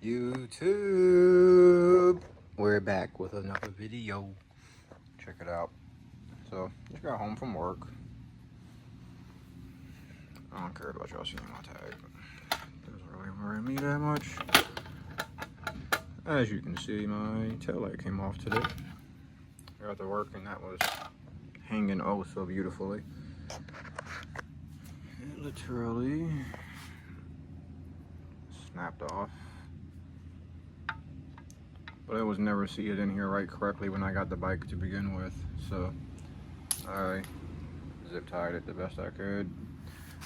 YouTube, we're back with another video. Check it out. So just got home from work. I don't care about y'all seeing my tag, but it doesn't really worry me that much. As you can see, my tail light came off today. I got to work and that was hanging oh so beautifully. It literally snapped off. But I was never seated in here right correctly when I got the bike to begin with, so I zip tied it the best I could.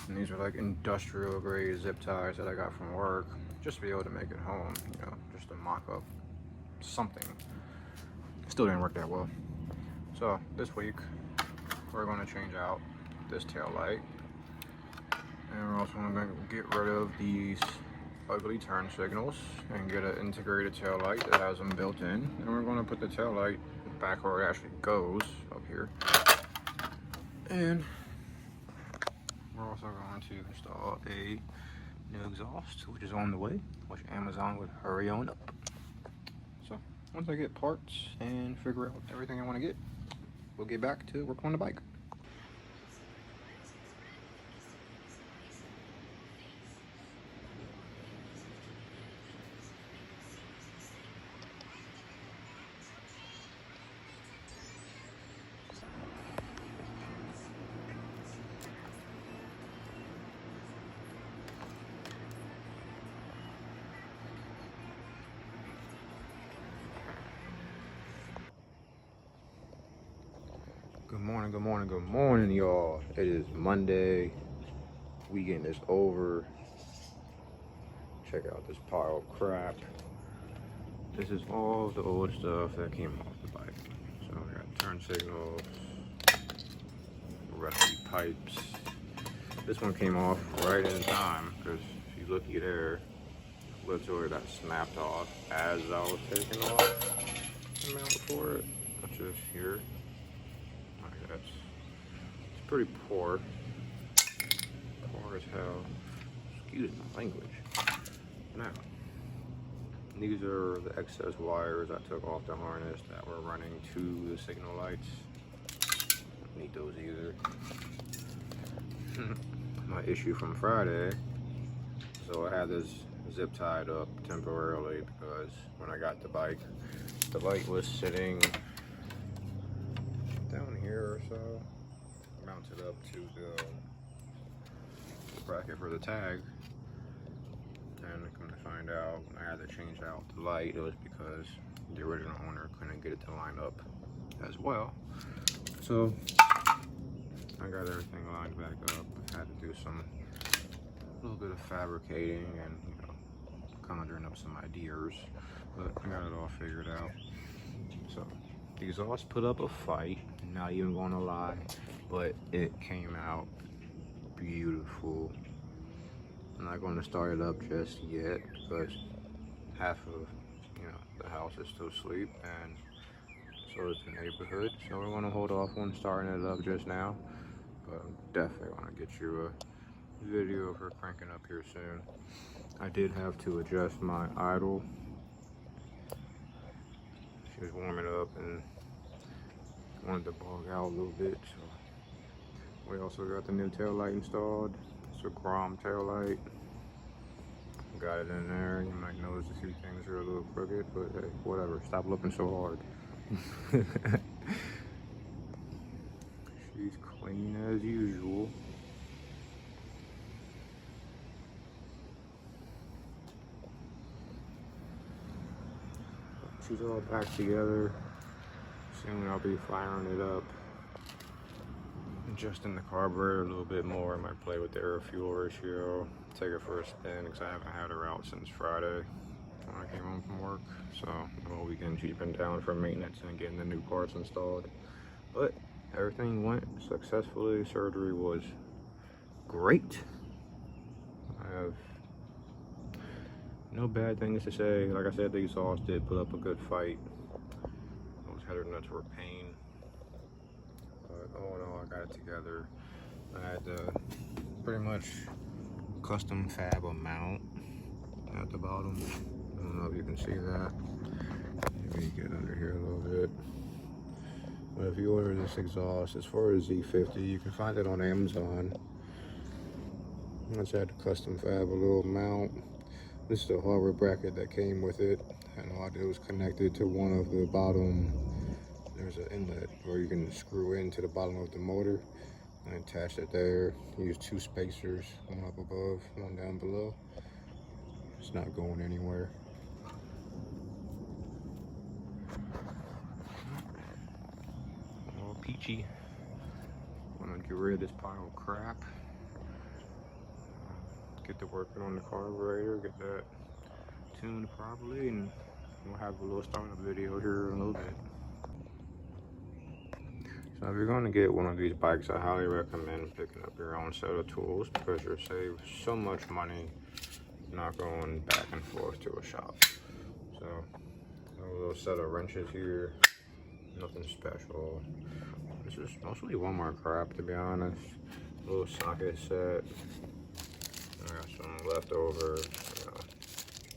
And these are like industrial grade zip ties that I got from work, just to be able to make it home, you know, just to mock up something. Still didn't work that well. So this week we're going to change out this tail light, and we're also going to get rid of these ugly turn signals and get an integrated tail light that has them built in. And we're going to put the tail light back where it actually goes, up here. And we're also going to install a new exhaust, which is on the way, which Amazon would hurry on up. So once I get parts and figure out everything I want to get, we'll get back to work on the bike. Good morning, y'all. It is Monday. Weekend is over. Check out this pile of crap. This is all the old stuff that came off the bike. So we got turn signals, rusty pipes. This one came off right in time because if you look there, literally that snapped off as I was taking off the mount for it, which is here. It's pretty poor as hell. Excuse my language. Now, these are the excess wires I took off the harness that were running to the signal lights. Don't need those either. My issue from Friday. So I had this zip tied up temporarily because when I got the bike, the light was sitting down here or so, mounted up to the bracket for the tag. And come to find out, when I had to change out the light, it was because the original owner couldn't get it to line up as well. So I got everything lined back up. I had to do a little bit of fabricating and, you know, conjuring up some ideas, but I got it all figured out. So the exhaust put up a fight, not even gonna lie, but it came out beautiful. I'm not going to start it up just yet because half of, you know, the house is still asleep and so is the neighborhood. So we're going to hold off on starting it up just now, but I'm definitely going to get you a video of her cranking up here soon. I did have to adjust my idle. She was warming up and wanted to bog out a little bit. So we also got the new tail light installed. It's a Grom tail light. Got it in there. You might notice a few things are a little crooked, but hey, whatever. Stop looking so hard. She's clean as usual. She's all back together. Soon I'll be firing it up. Adjusting the carburetor a little bit more. I might play with the air fuel ratio, take her for a spin because I haven't had her out since Friday when I came home from work. So all weekend she's been down for maintenance and getting the new parts installed. But everything went successfully. Surgery was great. I have no bad things to say. Like I said, the exhaust did put up a good fight. Those header nuts were a pain. All in all, I got it together. I had to pretty much custom fab a mount at the bottom. don't know if you can see that. Maybe get under here a little bit. But if you order this exhaust, as far as Z50, you can find it on Amazon. I just had to custom fab a little mount. This is the hardware bracket that came with it, and all I did was connect it to one of the bottom. There's an inlet where you can screw into the bottom of the motor and attach it there. Use 2 spacers, one up above, one down below. It's not going anywhere. All peachy. I'm gonna get rid of this pile of crap. Get to working on the carburetor, get that tuned properly, and we'll have a little startup video here in a little bit. So if you're going to get one of these bikes, I highly recommend picking up your own set of tools because you'll save so much money not going back and forth to a shop. So a little set of wrenches here, nothing special. This is mostly Walmart crap, to be honest. A little socket set. I got some leftover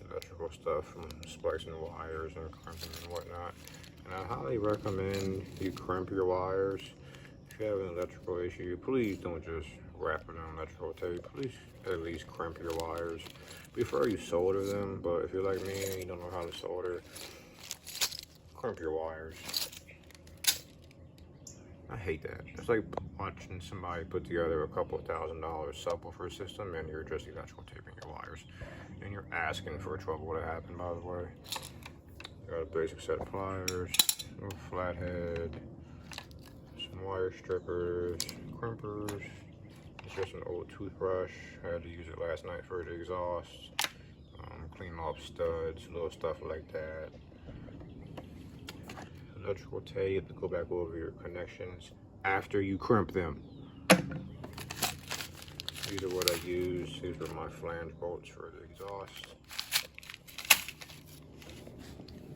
electrical stuff from splicing wires and crimping and whatnot. And I highly recommend you crimp your wires. If you have an electrical issue, please don't just wrap it in electrical tape. Please at least crimp your wires before you solder them. But if you're like me and you don't know how to solder, crimp your wires. I hate that. It's like watching somebody put together a couple of $1,000 subwoofer system and you're just electrical taping your wires. And you're asking for trouble to happen, by the way. Got a basic set of pliers, a little flathead, some wire strippers, crimpers. It's just an old toothbrush. I had to use it last night for the exhaust. Clean off studs, little stuff like that. Electrical tape to go back over your connections after you crimp them. These are what I use. These are my flange bolts for the exhaust.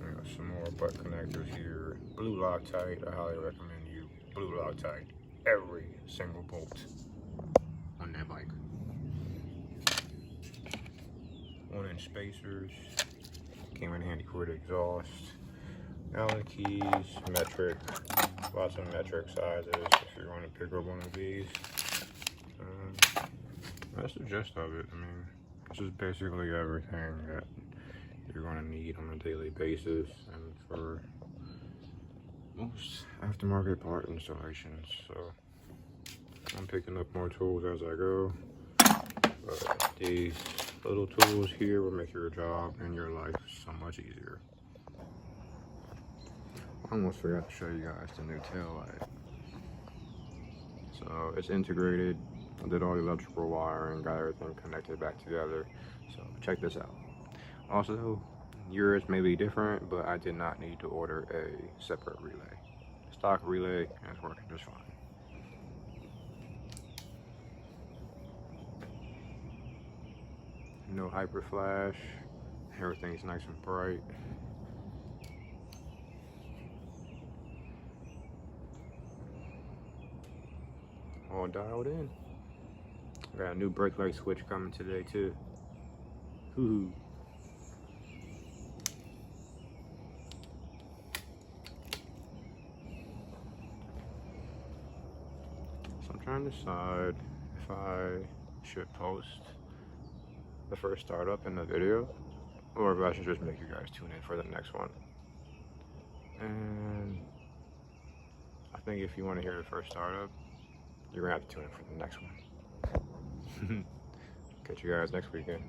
I got some more butt connectors here. Blue Loctite. I highly recommend you blue Loctite every single bolt on that bike. 1-inch spacers. Came in handy for the exhaust. Allen keys, metric, lots of metric sizes if you're going to pick up one of these. That's the gist of it. I mean, this is basically everything that you're going to need on a daily basis and for most aftermarket part installations. So I'm picking up more tools as I go. But these little tools here will make your job and your life so much easier. I almost forgot to show you guys the new tail light. So it's integrated. I did all the electrical wiring, got everything connected back together. So check this out. Also, yours may be different, but I did not need to order a separate relay. Stock relay is working just fine. No hyper flash. Everything's nice and bright. All dialed in. Got a new brake light switch coming today too. Hoo-hoo. So I'm trying to decide if I should post the first startup in the video or if I should just make you guys tune in for the next one. And I think if you want to hear the first startup, you're gonna have to tune in for the next one. Catch you guys next weekend.